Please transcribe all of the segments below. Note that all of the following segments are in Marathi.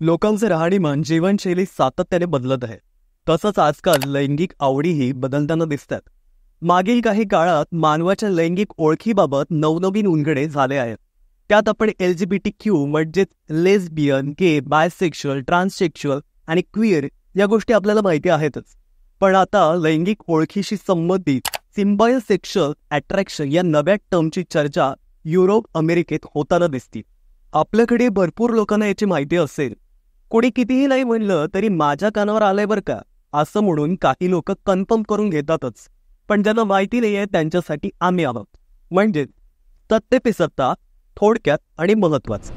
लोकांचे राहणीमान जीवनशैली सातत्याने बदलत आहे. तसंच आजकाल लैंगिक आवडीही बदलताना दिसतात. मागील काही काळात मानवाच्या लैंगिक ओळखीबाबत नवनवीन उलगडे झाले आहेत. त्यात आपण LGBTQ म्हणजेच लेस्बियन, गे, बायसेक्शुअल, ट्रान्ससेक्शुअल आणि क्विअर या गोष्टी आपल्याला माहिती आहेतच. पण आता लैंगिक ओळखीशी संबंधित सिम्बायोसेक्शुअल अट्रॅक्शन या नव्या टर्मची चर्चा युरोप, अमेरिकेत होताना दिसते. आपल्याकडे भरपूर लोकांना याची माहिती असेल. कोणी कितीही नाही म्हणलं तरी माझ्या कानावर आलंय बरं का, असं म्हणून काही लोक कन्फर्म करून घेतातच. पण ज्यांना माहिती नाही आहे त्यांच्यासाठी आम्ही आहोत. म्हणजे सत्य पे सत्ता, थोडक्यात आणि महत्वाचं.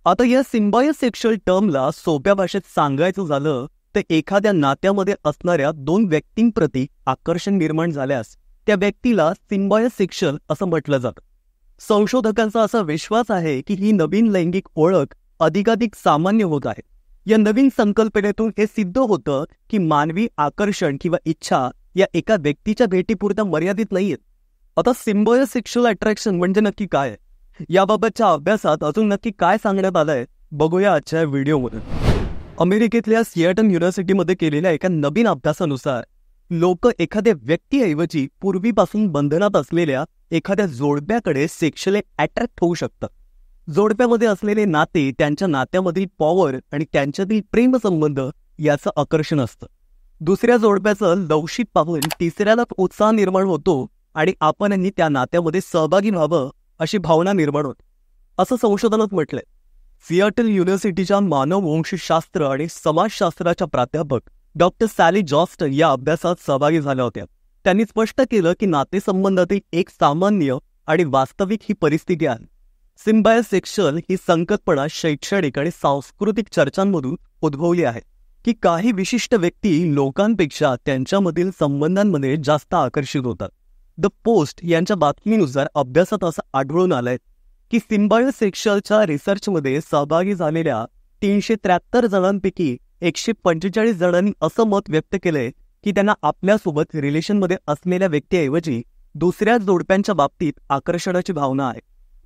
आता या सिम्बायोसेक्शुअल टर्मला सोप्या भाषेत सांगायचं झालं तर एखाद्या नात्यामध्ये असणाऱ्या दोन व्यक्तींप्रती आकर्षण निर्माण झाल्यास त्या व्यक्तीला सिम्बायोसेक्शुअल असं म्हटलं जातं. संशोधकांचा असा विश्वास आहे की ही नवीन लैंगिक ओळख अधिकाधिक सामान्य होत आहे. या नवीन संकल्पनेतून हे सिद्ध होतं की मानवी आकर्षण किंवा इच्छा या एका व्यक्तीच्या भेटीपुरता मर्यादित नाहीयेत. आता सिम्बायोसेक्शुअल अट्रॅक्शन म्हणजे नक्की काय आहे, याबाबतच्या अभ्यासात अजून नक्की काय सांगण्यात आलंय बघूया आजच्या व्हिडिओमध्ये. अमेरिकेतल्या सिएटल युनिव्हर्सिटीमध्ये केलेल्या एका नवीन अभ्यासानुसार लोक एखाद्या व्यक्तीऐवजी पूर्वीपासून बंधनात असलेल्या एखाद्या जोडप्याकडे सेक्शुअली अट्रॅक्ट होऊ शकतात. जोडप्यामध्ये असलेले नाते, त्यांच्या नात्यामधील पॉवर आणि त्यांच्यातील प्रेमसंबंध याचं आकर्षण असतं. दुसऱ्या जोडप्याचं लवचिक पाहून तिसऱ्याला उत्साह निर्माण होतो आणि आपणही त्या नात्यामध्ये सहभागी व्हावं अशी भावना निर्माण होते, असं संशोधनात म्हटलंय. सिएटल युनिव्हर्सिटीच्या मानववंशशास्त्र आणि समाजशास्त्राच्या प्राध्यापक डॉक्टर सॅली जॉस्टन या अभ्यासात सहभागी झाल्या होत्या. त्यांनी स्पष्ट केलं की नातेसंबंधातील एक सामान्य आणि वास्तविक ही परिस्थिती आहे. सिम्बायोसेक्शुअल ही संकल्पना शैक्षणिक आणि सांस्कृतिक चर्चांमधून उद्भवली आहे की काही विशिष्ट व्यक्ती लोकांपेक्षा त्यांच्यामधील संबंधांमध्ये जास्त आकर्षित होतात. द पोस्ट यांच्या बातमीनुसार अभ्यासात असं आढळून आलंय की सिम्बायोसेक्शुअलच्या रिसर्चमध्ये सहभागी झालेल्या 373 जणांपैकी 145 जणांनी असं मत व्यक्त केलंय की त्यांना आपल्यासोबत रिलेशनमध्ये असलेल्या व्यक्तीऐवजी दुसऱ्या जोडप्यांच्या बाबतीत आकर्षणाची भावना आहे.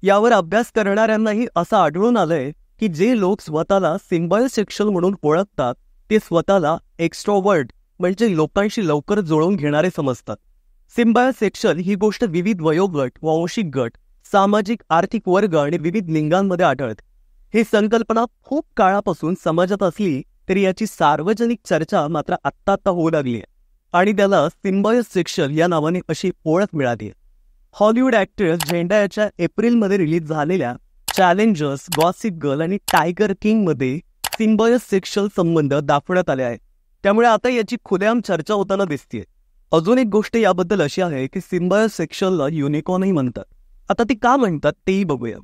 यावर अभ्यास करणाऱ्यांनाही असं आढळून आलंय की जे लोक स्वतःला सिम्बायोसेक्शुअल म्हणून ओळखतात ते स्वतःला एक्स्ट्रोवर्ट म्हणजे लोकांशी लवकर जुळवून घेणारे समजतात. सिम्बायोसेक्शुअल ही गोष्ट विविध वयोगट, वांशिक गट, सामाजिक आर्थिक वर्ग आणि विविध लिंगांमध्ये आढळते. ही संकल्पना खूप काळापासून समाजात असली तरी याची सार्वजनिक चर्चा मात्र आत्ता होऊ लागली आहे आणि त्याला सिम्बायोसेक्शुअल या नावाने अशी ओळख मिळाली आहे. हॉलिवूड ॲक्ट्रेस झेंडायाच्या एप्रिलमध्ये रिलीज झालेल्या चॅलेंजर्स, गॉसिप गर्ल आणि टायगर किंगमध्ये सिम्बायोसेक्शुअल संबंध दाखवण्यात आले आहेत. त्यामुळे आता याची खुलेआम चर्चा होताना दिसतेय. अजून एक गोष्ट याबद्दल अशी आहे की सिम्बायोसेक्शुअलला युनिकॉर्नही म्हणतात. आता ती का म्हणतात तेही बघूया.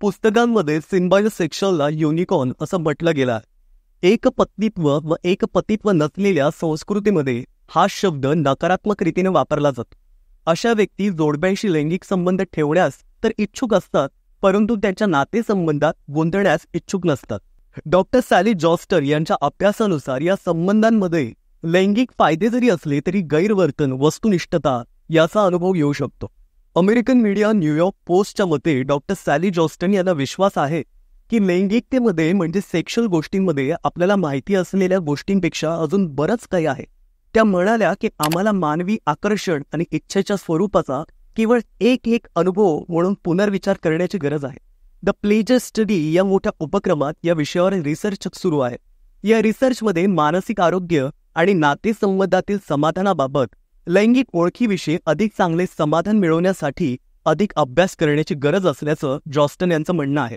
पुस्तकांमध्ये सिम्बायोसेक्शुअलला युनिकॉर्न असं म्हटलं गेलं आहे. एकपत्नीत्व व एकपतित्व नसलेल्या संस्कृतीमध्ये हा शब्द नकारात्मक रीतीने वापरला जातो. अशा व्यक्ती जोडप्याशी लैंगिक संबंध ठेवण्यास तर इच्छुक असतात परंतु त्यांच्या नातेसंबंधात गुंतण्यास इच्छुक नसतात. डॉक्टर सॅली जॉस्टर यांच्या अभ्यासानुसार या संबंधांमध्ये लैंगिक फायदे जरी असले तरी गैरवर्तन, वस्तुनिष्ठता याचा अनुभव येऊ शकतो. अमेरिकन मीडिया न्यूयॉर्क पोस्टच्या मते डॉक्टर सॅली जॉस्टन यांना विश्वास आहे की लैंगिकतेमध्ये म्हणजे सेक्शुअल गोष्टींमध्ये आपल्याला माहिती असलेल्या गोष्टींपेक्षा अजून बरंच काही आहे. त्या म्हणाल्या की आम्हाला मानवी आकर्षण आणि इच्छेच्या स्वरूपाचा केवळ एक अनुभव म्हणून पुनर्विचार करण्याची गरज आहे. द प्लेजर स्टडी या मोठ्या उपक्रमात या विषयावर रिसर्च सुरू आहे. या रिसर्चमध्ये मानसिक आरोग्य आणि नातेसंबंधातील समाधानाबाबत लैंगिक ओळखीविषयी अधिक चांगले समाधान मिळवण्यासाठी अधिक अभ्यास करण्याची गरज असल्याचं जॉस्टन यांचं म्हणणं आहे.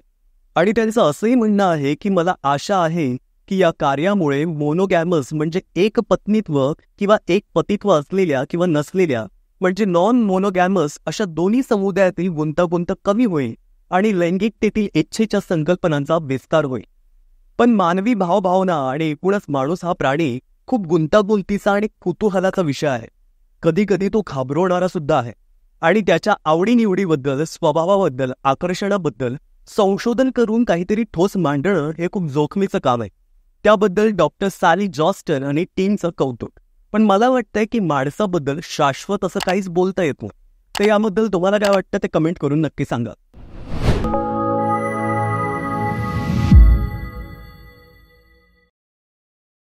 आणि त्यांचं असंही म्हणणं आहे की मला आशा आहे की या कार्यामुळे मोनोगॅमस म्हणजे एक पत्नीत्व किंवा एक पतित्व असलेल्या किंवा नसलेल्या म्हणजे नॉन मोनोगॅमस अशा दोन्ही समुदायातील गुंतागुंत कमी होईल आणि लैंगिकतेतील इच्छेच्या संकल्पनांचा विस्तार होईल. पण मानवी भावभावना आणि एकूणच माणूस हा प्राणी खूप गुंतागुंतीचा आणि कुतूहलाचा विषय आहे. कधी कधी तो घाबरवणारा सुद्धा आहे आणि त्याच्या आवडीनिवडीबद्दल, स्वभावाबद्दल, आकर्षणाबद्दल संशोधन करून काहीतरी ठोस मांडणं हे खूप जोखमीचं काम आहे. त्याबद्दल डॉक्टर सॅली जॉस्टन आणि टीमचं कौतुक. पण मला वाटतंय की माणसाबद्दल शाश्वत असं काहीच बोलता येत नाही. तर याबद्दल तुम्हाला काय वाटतं ते कमेंट करून नक्की सांगा.